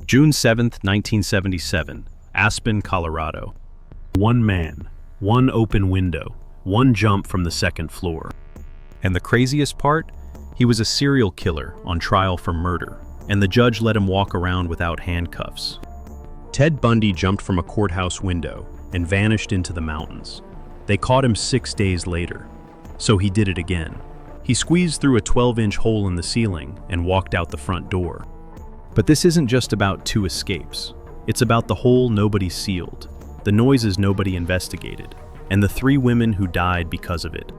June 7, 1977, Aspen, Colorado. One man, one open window, one jump from the second floor. And the craziest part? He was a serial killer on trial for murder, and the judge let him walk around without handcuffs. Ted Bundy jumped from a courthouse window and vanished into the mountains. They caught him 6 days later, so he did it again. He squeezed through a 12-inch hole in the ceiling and walked out the front door. But this isn't just about 2 escapes. It's about the hole nobody sealed, the noises nobody investigated, and the 3 women who died because of it.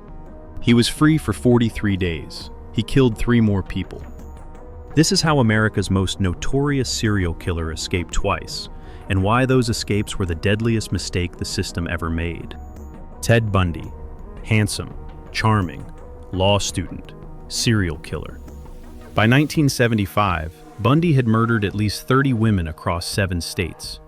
He was free for 43 days. He killed 3 more people. This is how America's most notorious serial killer escaped twice, and why those escapes were the deadliest mistake the system ever made. Ted Bundy, handsome, charming, law student, serial killer. By 1975, Bundy had murdered at least 30 women across 7 states.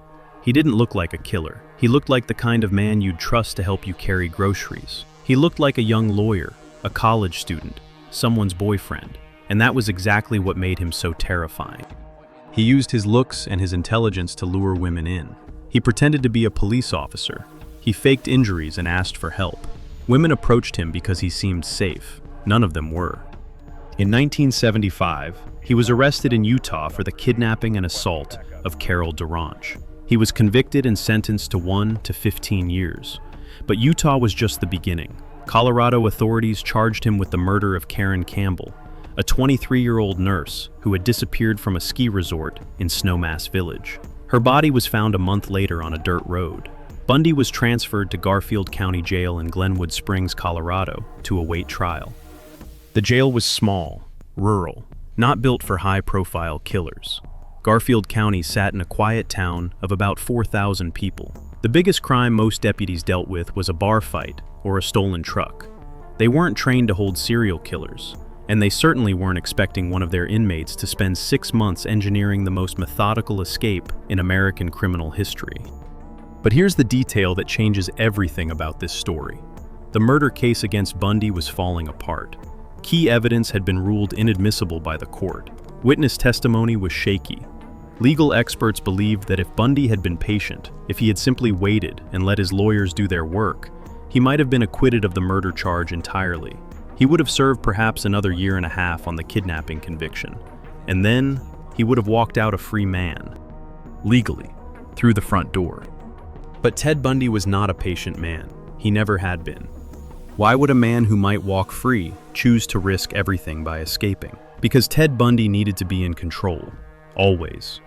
He didn't look like a killer. He looked like the kind of man you'd trust to help you carry groceries. He looked like a young lawyer, a college student, someone's boyfriend, and that was exactly what made him so terrifying. He used his looks and his intelligence to lure women in. He pretended to be a police officer. He faked injuries and asked for help. Women approached him because he seemed safe. None of them were. In 1975, he was arrested in Utah for the kidnapping and assault of Carol Durange. He was convicted and sentenced to 1 to 15 years. But Utah was just the beginning. Colorado authorities charged him with the murder of Karen Campbell, a 23-year-old nurse who had disappeared from a ski resort in Snowmass Village. Her body was found a month later on a dirt road. Bundy was transferred to Garfield County Jail in Glenwood Springs, Colorado, to await trial. The jail was small, rural, not built for high-profile killers. Garfield County sat in a quiet town of about 4,000 people. The biggest crime most deputies dealt with was a bar fight or a stolen truck. They weren't trained to hold serial killers, and they certainly weren't expecting one of their inmates to spend 6 months engineering the most methodical escape in American criminal history. But here's the detail that changes everything about this story. The murder case against Bundy was falling apart. Key evidence had been ruled inadmissible by the court. Witness testimony was shaky. Legal experts believed that if Bundy had been patient, if he had simply waited and let his lawyers do their work, he might have been acquitted of the murder charge entirely. He would have served perhaps another 1.5 years on the kidnapping conviction. And then, he would have walked out a free man. Legally, through the front door. But Ted Bundy was not a patient man. He never had been. Why would a man who might walk free choose to risk everything by escaping? Because Ted Bundy needed to be in control. Always.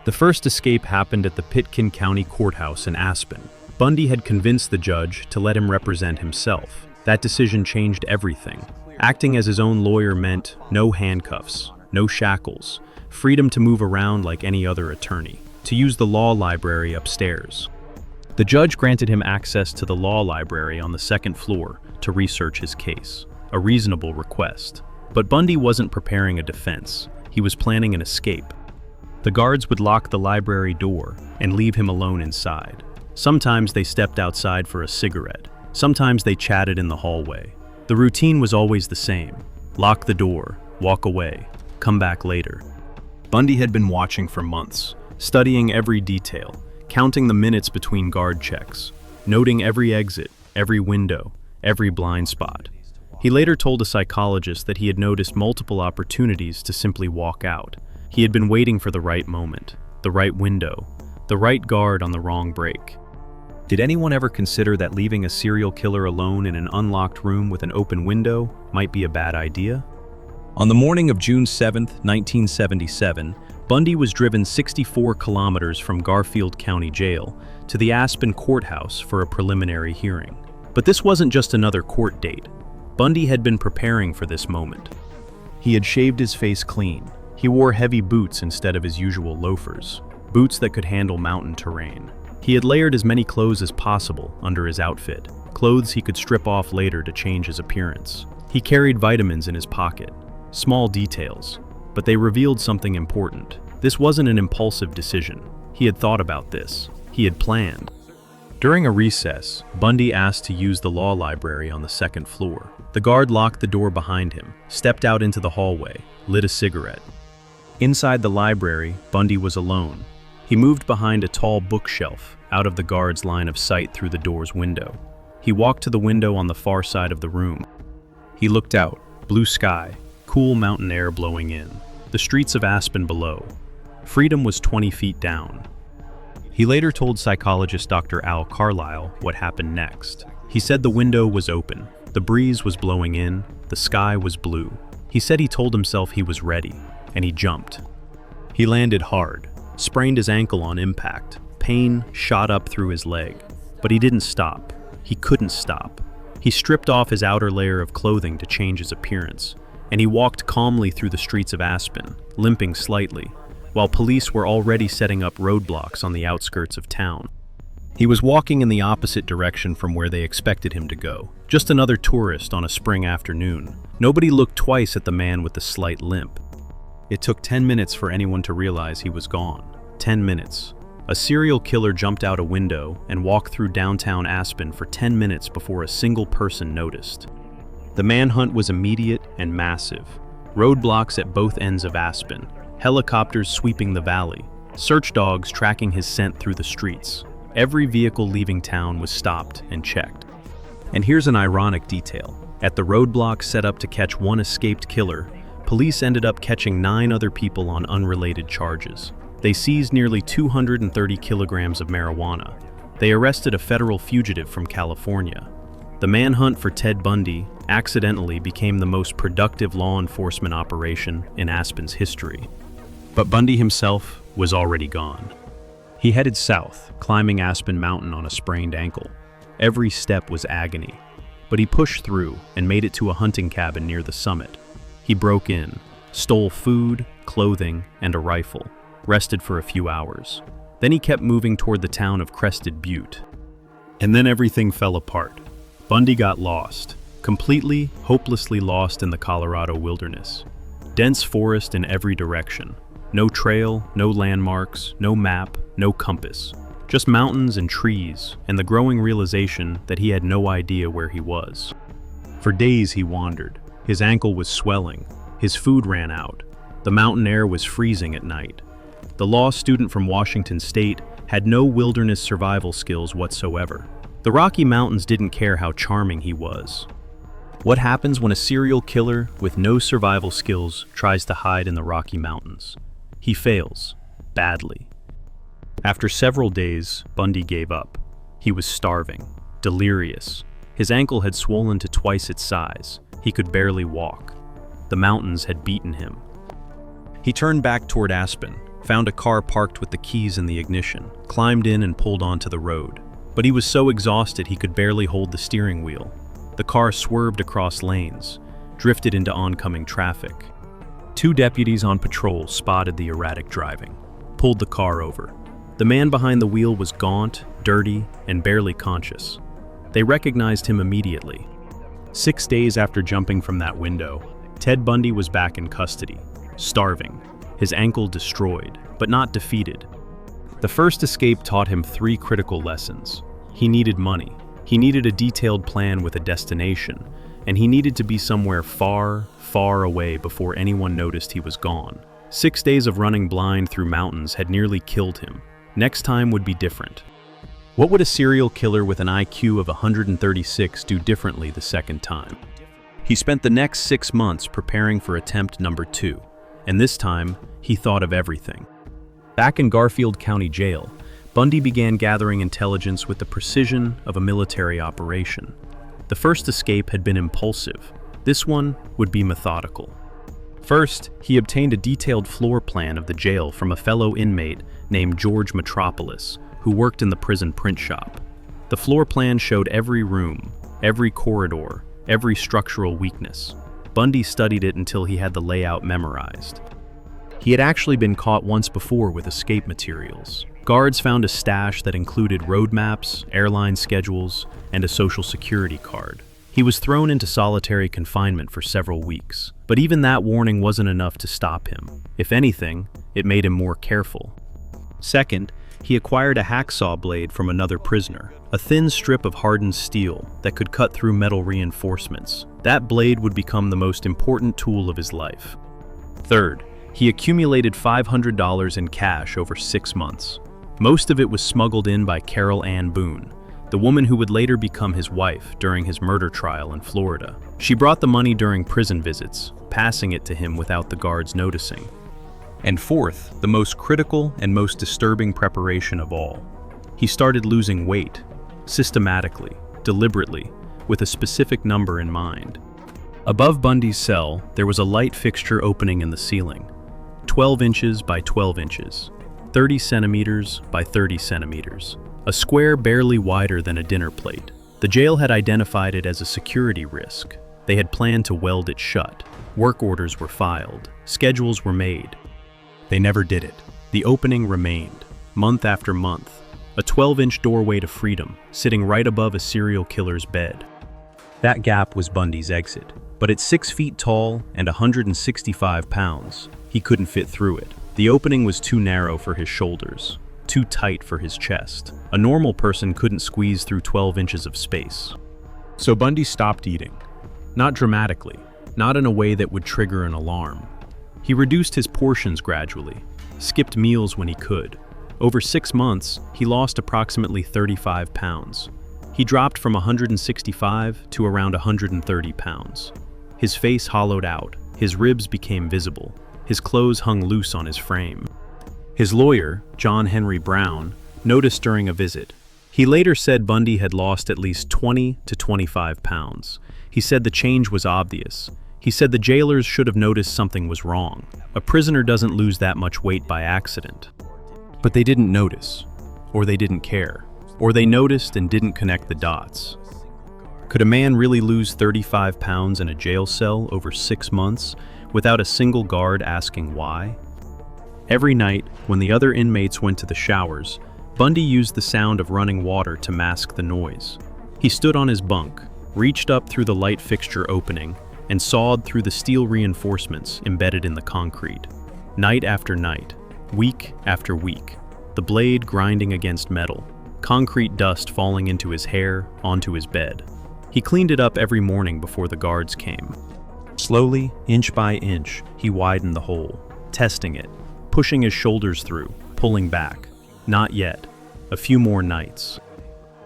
The first escape happened at the Pitkin County Courthouse in Aspen. Bundy had convinced the judge to let him represent himself. That decision changed everything. Acting as his own lawyer meant no handcuffs, no shackles, freedom to move around like any other attorney, to use the law library upstairs. The judge granted him access to the law library on the 2nd floor to research his case, a reasonable request. But Bundy wasn't preparing a defense. He was planning an escape. The guards would lock the library door and leave him alone inside. Sometimes they stepped outside for a cigarette. Sometimes they chatted in the hallway. The routine was always the same. Lock the door, walk away, come back later. Bundy had been watching for months, studying every detail, counting the minutes between guard checks, noting every exit, every window, every blind spot. He later told a psychologist that he had noticed multiple opportunities to simply walk out. He had been waiting for the right moment, the right window, the right guard on the wrong break. Did anyone ever consider that leaving a serial killer alone in an unlocked room with an open window might be a bad idea? On the morning of June 7, 1977, Bundy was driven 64 kilometers from Garfield County Jail to the Aspen Courthouse for a preliminary hearing. But this wasn't just another court date. Bundy had been preparing for this moment. He had shaved his face clean. He wore heavy boots instead of his usual loafers, boots that could handle mountain terrain. He had layered as many clothes as possible under his outfit, clothes he could strip off later to change his appearance. He carried vitamins in his pocket, small details, but they revealed something important. This wasn't an impulsive decision. He had thought about this. He had planned. During a recess, Bundy asked to use the law library on the 2nd floor. The guard locked the door behind him, stepped out into the hallway, lit a cigarette. Inside the library, Bundy was alone. He moved behind a tall bookshelf, out of the guard's line of sight through the door's window. He walked to the window on the far side of the room. He looked out, blue sky, cool mountain air blowing in, the streets of Aspen below. Freedom was 20 feet down. He later told psychologist Dr. Al Carlisle what happened next. He said the window was open, the breeze was blowing in, the sky was blue. He said he told himself he was ready, and he jumped. He landed hard, sprained his ankle on impact. Pain shot up through his leg, but he didn't stop. He couldn't stop. He stripped off his outer layer of clothing to change his appearance, and he walked calmly through the streets of Aspen, limping slightly, while police were already setting up roadblocks on the outskirts of town. He was walking in the opposite direction from where they expected him to go, just another tourist on a spring afternoon. Nobody looked twice at the man with the slight limp. It took 10 minutes for anyone to realize he was gone. 10 minutes. A serial killer jumped out a window and walked through downtown Aspen for 10 minutes before a single person noticed. The manhunt was immediate and massive. Roadblocks at both ends of Aspen, helicopters sweeping the valley, search dogs tracking his scent through the streets. Every vehicle leaving town was stopped and checked. And here's an ironic detail. At the roadblock set up to catch one escaped killer, police ended up catching 9 other people on unrelated charges. They seized nearly 230 kilograms of marijuana. They arrested a federal fugitive from California. The manhunt for Ted Bundy accidentally became the most productive law enforcement operation in Aspen's history. But Bundy himself was already gone. He headed south, climbing Aspen Mountain on a sprained ankle. Every step was agony, but he pushed through and made it to a hunting cabin near the summit. He broke in, stole food, clothing, and a rifle, rested for a few hours. Then he kept moving toward the town of Crested Butte. And then everything fell apart. Bundy got lost, completely, hopelessly lost in the Colorado wilderness. Dense forest in every direction. No trail, no landmarks, no map, no compass. Just mountains and trees, and the growing realization that he had no idea where he was. For days he wandered. His ankle was swelling. His food ran out. The mountain air was freezing at night. The law student from Washington State had no wilderness survival skills whatsoever. The Rocky Mountains didn't care how charming he was. What happens when a serial killer with no survival skills tries to hide in the Rocky Mountains? He fails, badly. After several days, Bundy gave up. He was starving, delirious. His ankle had swollen to twice its size. He could barely walk. The mountains had beaten him. He turned back toward Aspen, found a car parked with the keys in the ignition, climbed in and pulled onto the road. But he was so exhausted he could barely hold the steering wheel. The car swerved across lanes, drifted into oncoming traffic. 2 deputies on patrol spotted the erratic driving, pulled the car over. The man behind the wheel was gaunt, dirty, and barely conscious. They recognized him immediately. 6 days after jumping from that window, Ted Bundy was back in custody, starving, his ankle destroyed, but not defeated. The first escape taught him 3 critical lessons. He needed money, he needed a detailed plan with a destination, and he needed to be somewhere far, far away before anyone noticed he was gone. 6 days of running blind through mountains had nearly killed him. Next time would be different. What would a serial killer with an IQ of 136 do differently the second time? He spent the next 6 months preparing for attempt number 2, and this time, he thought of everything. Back in Garfield County Jail, Bundy began gathering intelligence with the precision of a military operation. The first escape had been impulsive. This one would be methodical. First, he obtained a detailed floor plan of the jail from a fellow inmate named George Metropolis, who worked in the prison print shop. The floor plan showed every room, every corridor, every structural weakness. Bundy studied it until he had the layout memorized. He had actually been caught once before with escape materials. Guards found a stash that included road maps, airline schedules, and a social security card. He was thrown into solitary confinement for several weeks, but even that warning wasn't enough to stop him. If anything, it made him more careful. Second, he acquired a hacksaw blade from another prisoner, a thin strip of hardened steel that could cut through metal reinforcements. That blade would become the most important tool of his life. Third, He accumulated $500 in cash over 6 months. Most of it was smuggled in by Carol Ann Boone, the woman who would later become his wife during his murder trial in Florida. She brought the money during prison visits, passing it to him without the guards noticing. And fourth, the most critical and most disturbing preparation of all. He started losing weight, systematically, deliberately, with a specific number in mind. Above Bundy's cell, there was a light fixture opening in the ceiling, 12 inches by 12 inches, 30 centimeters by 30 centimeters, a square barely wider than a dinner plate. The jail had identified it as a security risk. They had planned to weld it shut. Work orders were filed. Schedules were made. They never did it. The opening remained, month after month, a 12-inch doorway to freedom, sitting right above a serial killer's bed. That gap was Bundy's exit, but at 6 feet tall and 165 pounds, he couldn't fit through it. The opening was too narrow for his shoulders, too tight for his chest. A normal person couldn't squeeze through 12 inches of space. So Bundy stopped eating. Not dramatically, not in a way that would trigger an alarm. He reduced his portions gradually, skipped meals when he could. Over 6 months, he lost approximately 35 pounds. He dropped from 165 to around 130 pounds. His face hollowed out, his ribs became visible, his clothes hung loose on his frame. His lawyer, John Henry Brown, noticed during a visit. He later said Bundy had lost at least 20 to 25 pounds. He said the change was obvious. He said the jailers should have noticed something was wrong. A prisoner doesn't lose that much weight by accident. But they didn't notice, or they didn't care, or they noticed and didn't connect the dots. Could a man really lose 35 pounds in a jail cell over 6 months without a single guard asking why? Every night, when the other inmates went to the showers, Bundy used the sound of running water to mask the noise. He stood on his bunk, reached up through the light fixture opening, and sawed through the steel reinforcements embedded in the concrete. Night after night, week after week, the blade grinding against metal, concrete dust falling into his hair, onto his bed. He cleaned it up every morning before the guards came. Slowly, inch by inch, he widened the hole, testing it, pushing his shoulders through, pulling back. Not yet. A few more nights.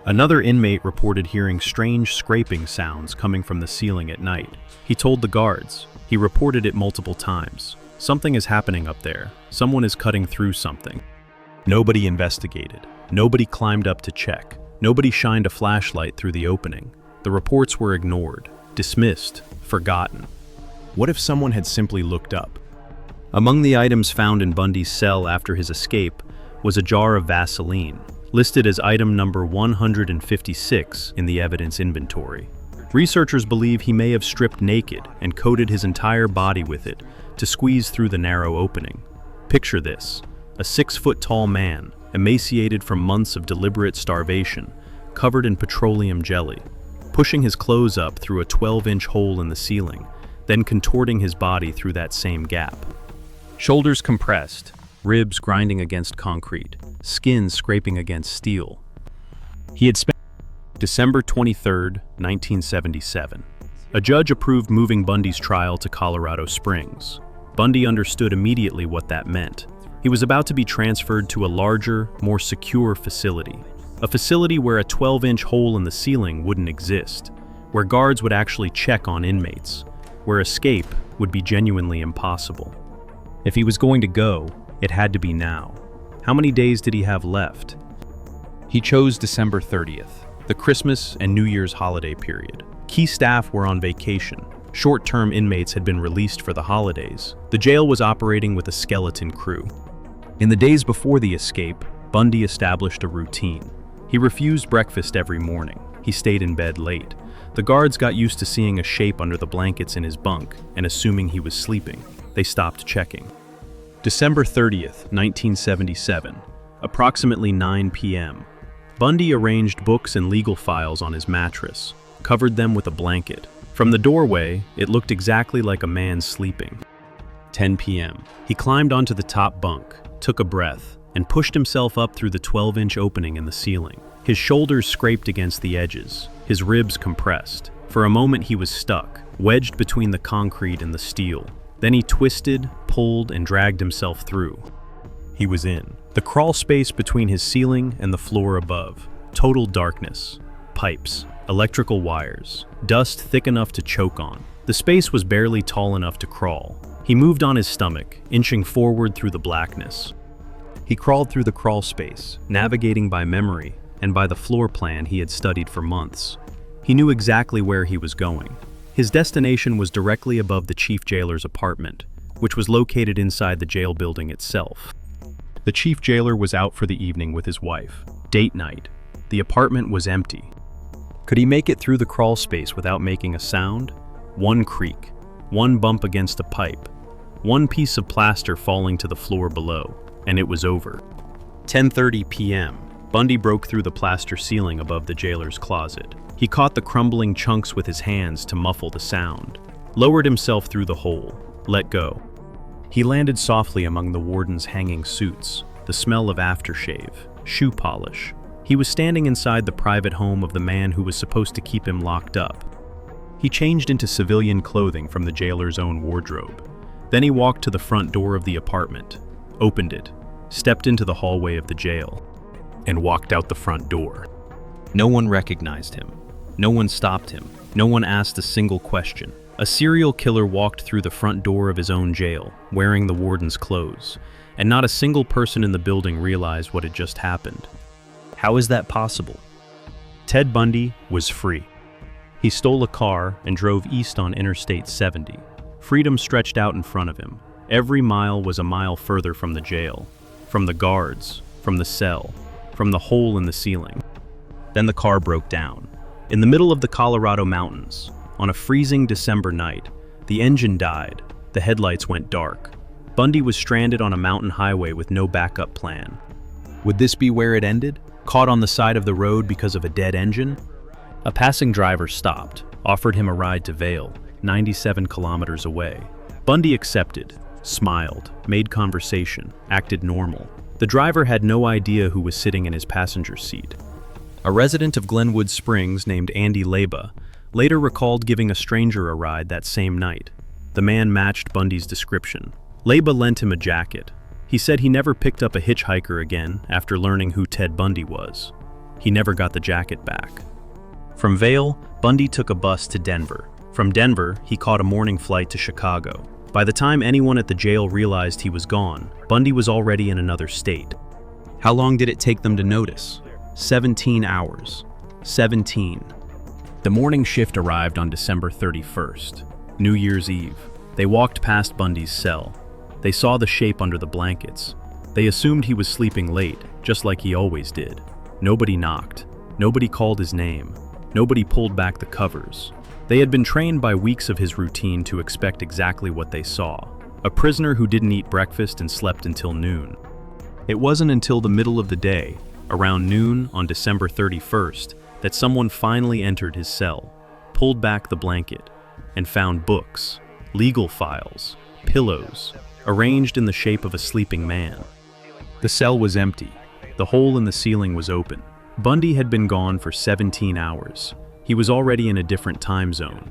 Another inmate reported hearing strange scraping sounds coming from the ceiling at night. He told the guards. He reported it multiple times. Something is happening up there. Someone is cutting through something. Nobody investigated. Nobody climbed up to check. Nobody shined a flashlight through the opening. The reports were ignored, dismissed, forgotten. What if someone had simply looked up? Among the items found in Bundy's cell after his escape was a jar of Vaseline, listed as item number 156 in the evidence inventory. Researchers believe he may have stripped naked and coated his entire body with it to squeeze through the narrow opening. Picture this, a 6-foot-tall man, emaciated from months of deliberate starvation, covered in petroleum jelly, pushing his clothes up through a 12-inch hole in the ceiling, then contorting his body through that same gap. Shoulders compressed, ribs grinding against concrete, skin scraping against steel. He had spent December 23, 1977. A judge approved moving Bundy's trial to Colorado Springs. Bundy understood immediately what that meant. He was about to be transferred to a larger, more secure facility. A facility where a 12-inch hole in the ceiling wouldn't exist, where guards would actually check on inmates, where escape would be genuinely impossible. If he was going to go, it had to be now. How many days did he have left? He chose December 30th, the Christmas and New Year's holiday period. Key staff were on vacation. Short-term inmates had been released for the holidays. The jail was operating with a skeleton crew. In the days before the escape, Bundy established a routine. He refused breakfast every morning. He stayed in bed late. The guards got used to seeing a shape under the blankets in his bunk and assuming he was sleeping. They stopped checking. December 30th, 1977, approximately 9 p.m. Bundy arranged books and legal files on his mattress, covered them with a blanket. From the doorway, it looked exactly like a man sleeping. 10 p.m. He climbed onto the top bunk, took a breath, and pushed himself up through the 12-inch opening in the ceiling. His shoulders scraped against the edges, his ribs compressed. For a moment he was stuck, wedged between the concrete and the steel. Then he twisted, pulled, and dragged himself through. He was in the crawl space between his ceiling and the floor above. Total darkness. Pipes, electrical wires, dust thick enough to choke on. The space was barely tall enough to crawl. He moved on his stomach, inching forward through the blackness. He crawled through the crawl space, navigating by memory and by the floor plan he had studied for months. He knew exactly where he was going. His destination was directly above the chief jailer's apartment, which was located inside the jail building itself. The chief jailer was out for the evening with his wife. Date night. The apartment was empty. Could he make it through the crawl space without making a sound? One creak, one bump against a pipe, one piece of plaster falling to the floor below, and it was over. 10:30 p.m. Bundy broke through the plaster ceiling above the jailer's closet. He caught the crumbling chunks with his hands to muffle the sound, lowered himself through the hole, let go. He landed softly among the warden's hanging suits, the smell of aftershave, shoe polish. He was standing inside the private home of the man who was supposed to keep him locked up. He changed into civilian clothing from the jailer's own wardrobe. Then he walked to the front door of the apartment, opened it, stepped into the hallway of the jail, and walked out the front door. No one recognized him. No one stopped him. No one asked a single question. A serial killer walked through the front door of his own jail, wearing the warden's clothes, and not a single person in the building realized what had just happened. How is that possible? Ted Bundy was free. He stole a car and drove east on Interstate 70. Freedom stretched out in front of him. Every mile was a mile further from the jail, from the guards, from the cell, from the hole in the ceiling. Then the car broke down. In the middle of the Colorado mountains, on a freezing December night, the engine died, the headlights went dark. Bundy was stranded on a mountain highway with no backup plan. Would this be where it ended? Caught on the side of the road because of a dead engine? A passing driver stopped, offered him a ride to Vail, 97 kilometers away. Bundy accepted, smiled, made conversation, acted normal. The driver had no idea who was sitting in his passenger seat. A resident of Glenwood Springs named Andy Leba later recalled giving a stranger a ride that same night. The man matched Bundy's description. Leba lent him a jacket. He said he never picked up a hitchhiker again after learning who Ted Bundy was. He never got the jacket back. From Vail, Bundy took a bus to Denver. From Denver, he caught a morning flight to Chicago. By the time anyone at the jail realized he was gone, Bundy was already in another state. How long did it take them to notice? 17 hours. 17. The morning shift arrived on December 31st, New Year's Eve. They walked past Bundy's cell. They saw the shape under the blankets. They assumed he was sleeping late, just like he always did. Nobody knocked. Nobody called his name. Nobody pulled back the covers. They had been trained by weeks of his routine to expect exactly what they saw. A prisoner who didn't eat breakfast and slept until noon. It wasn't until the middle of the day, around noon on December 31st, that someone finally entered his cell, pulled back the blanket, and found books, legal files, pillows, arranged in the shape of a sleeping man. The cell was empty. The hole in the ceiling was open. Bundy had been gone for 17 hours. He was already in a different time zone.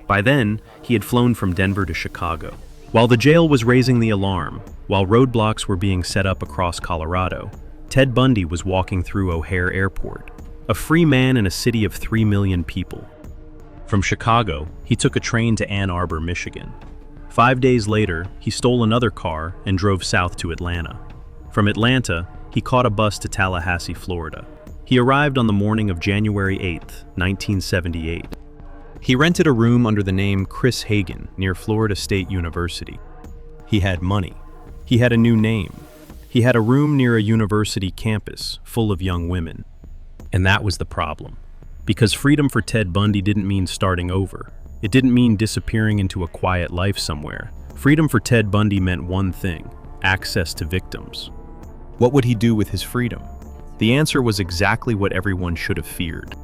By then, he had flown from Denver to Chicago. While the jail was raising the alarm, while roadblocks were being set up across Colorado, Ted Bundy was walking through O'Hare Airport, a free man in a city of 3 million people. From Chicago, he took a train to Ann Arbor, Michigan. 5 days later, he stole another car and drove south to Atlanta. From Atlanta, he caught a bus to Tallahassee, Florida. He arrived on the morning of January 8, 1978. He rented a room under the name Chris Hagen near Florida State University. He had money. He had a new name. He had a room near a university campus full of young women. And that was the problem. Because freedom for Ted Bundy didn't mean starting over. It didn't mean disappearing into a quiet life somewhere. Freedom for Ted Bundy meant one thing: access to victims. What would he do with his freedom? The answer was exactly what everyone should have feared.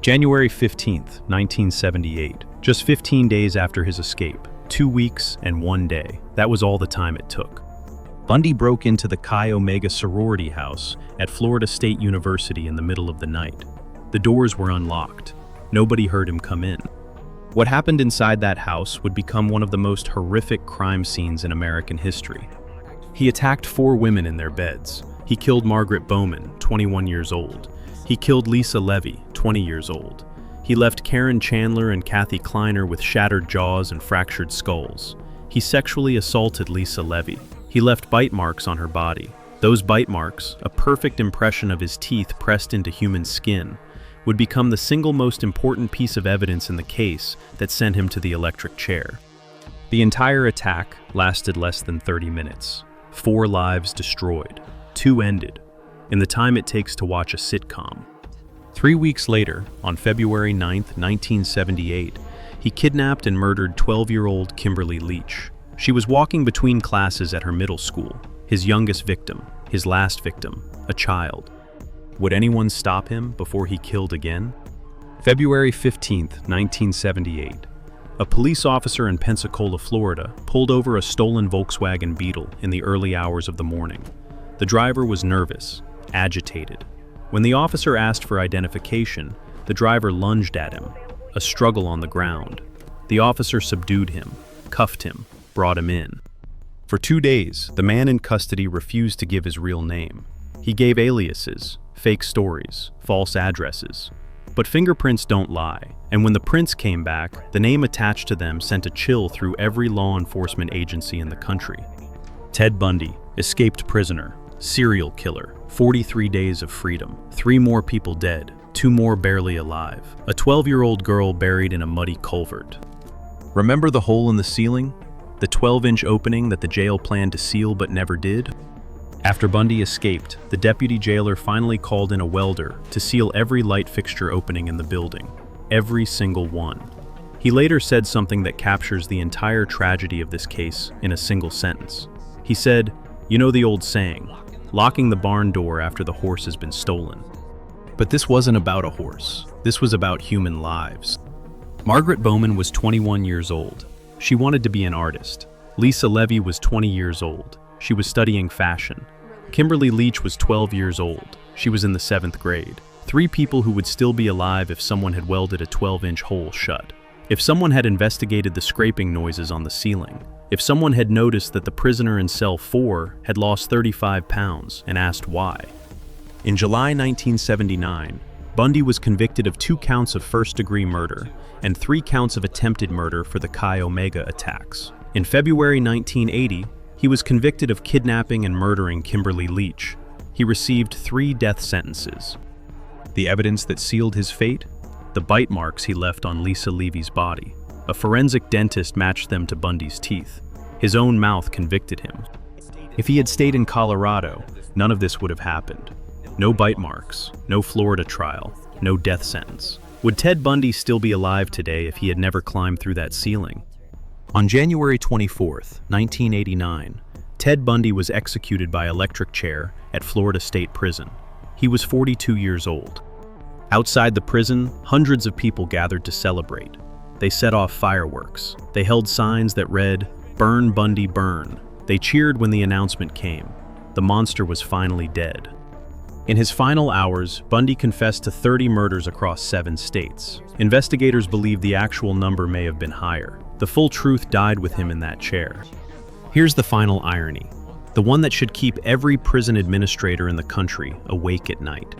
January 15, 1978, just 15 days after his escape, 2 weeks and 1 day. That was all the time it took. Bundy broke into the Chi Omega sorority house at Florida State University in the middle of the night. The doors were unlocked. Nobody heard him come in. What happened inside that house would become one of the most horrific crime scenes in American history. He attacked 4 women in their beds. He killed Margaret Bowman, 21 years old. He killed Lisa Levy, 20 years old. He left Karen Chandler and Kathy Kleiner with shattered jaws and fractured skulls. He sexually assaulted Lisa Levy. He left bite marks on her body. Those bite marks, a perfect impression of his teeth pressed into human skin, would become the single most important piece of evidence in the case that sent him to the electric chair. The entire attack lasted less than 30 minutes. 4 lives destroyed, 2 ended, in the time it takes to watch a sitcom. 3 weeks later, on February 9, 1978, he kidnapped and murdered 12-year-old Kimberly Leach. She was walking between classes at her middle school, his youngest victim, his last victim, a child. Would anyone stop him before he killed again? February 15, 1978. A police officer in Pensacola, Florida, pulled over a stolen Volkswagen Beetle in the early hours of the morning. The driver was nervous, agitated. When the officer asked for identification, the driver lunged at him, a struggle on the ground. The officer subdued him, cuffed him, brought him in. For 2 days, the man in custody refused to give his real name. He gave aliases, fake stories, false addresses. But fingerprints don't lie, and when the prints came back, the name attached to them sent a chill through every law enforcement agency in the country. Ted Bundy, escaped prisoner, serial killer, 43 days of freedom, 3 more people dead, 2 more barely alive, a 12-year-old girl buried in a muddy culvert. Remember the hole in the ceiling? The 12-inch opening that the jail planned to seal but never did? After Bundy escaped, the deputy jailer finally called in a welder to seal every light fixture opening in the building, every single one. He later said something that captures the entire tragedy of this case in a single sentence. He said, "You know the old saying, locking the barn door after the horse has been stolen." But this wasn't about a horse. This was about human lives. Margaret Bowman was 21 years old. She wanted to be an artist. Lisa Levy was 20 years old. She was studying fashion. Kimberly Leach was 12 years old. She was in the 7th grade. 3 people who would still be alive if someone had welded a 12-inch hole shut. If someone had investigated the scraping noises on the ceiling. If someone had noticed that the prisoner in cell 4 had lost 35 pounds and asked why. In July 1979, Bundy was convicted of 2 counts of first-degree murder and 3 counts of attempted murder for the Chi Omega attacks. In February 1980, he was convicted of kidnapping and murdering Kimberly Leach. He received 3 death sentences. The evidence that sealed his fate? The bite marks he left on Lisa Levy's body. A forensic dentist matched them to Bundy's teeth. His own mouth convicted him. If he had stayed in Colorado, none of this would have happened. No bite marks, no Florida trial, no death sentence. Would Ted Bundy still be alive today if he had never climbed through that ceiling? On January 24, 1989, Ted Bundy was executed by electric chair at Florida State Prison. He was 42 years old. Outside the prison, hundreds of people gathered to celebrate. They set off fireworks. They held signs that read, "Burn Bundy, burn." They cheered when the announcement came. The monster was finally dead. In his final hours, Bundy confessed to 30 murders across 7 states. Investigators believe the actual number may have been higher. The full truth died with him in that chair. Here's the final irony, the one that should keep every prison administrator in the country awake at night.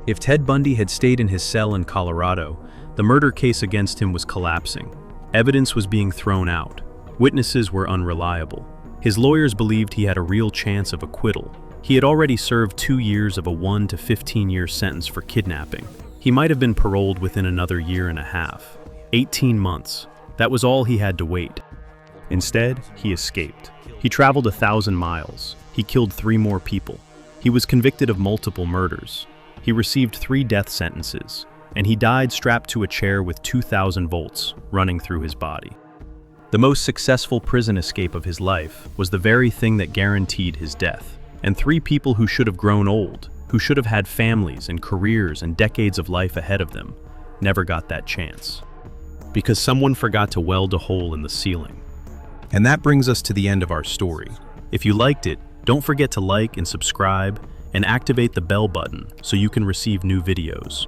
If Ted Bundy had stayed in his cell in Colorado, the murder case against him was collapsing. Evidence was being thrown out. Witnesses were unreliable. His lawyers believed he had a real chance of acquittal. He had already served 2 years of a 1 to 15-year sentence for kidnapping. He might have been paroled within another year and a half. 18 months. That was all he had to wait. Instead, he escaped. He traveled 1,000 miles. He killed 3 more people. He was convicted of multiple murders. He received 3 death sentences, and he died strapped to a chair with 2,000 volts running through his body. The most successful prison escape of his life was the very thing that guaranteed his death. And 3 people who should have grown old, who should have had families and careers and decades of life ahead of them, never got that chance. Because someone forgot to weld a hole in the ceiling. And that brings us to the end of our story. If you liked it, don't forget to like and subscribe and activate the bell button so you can receive new videos.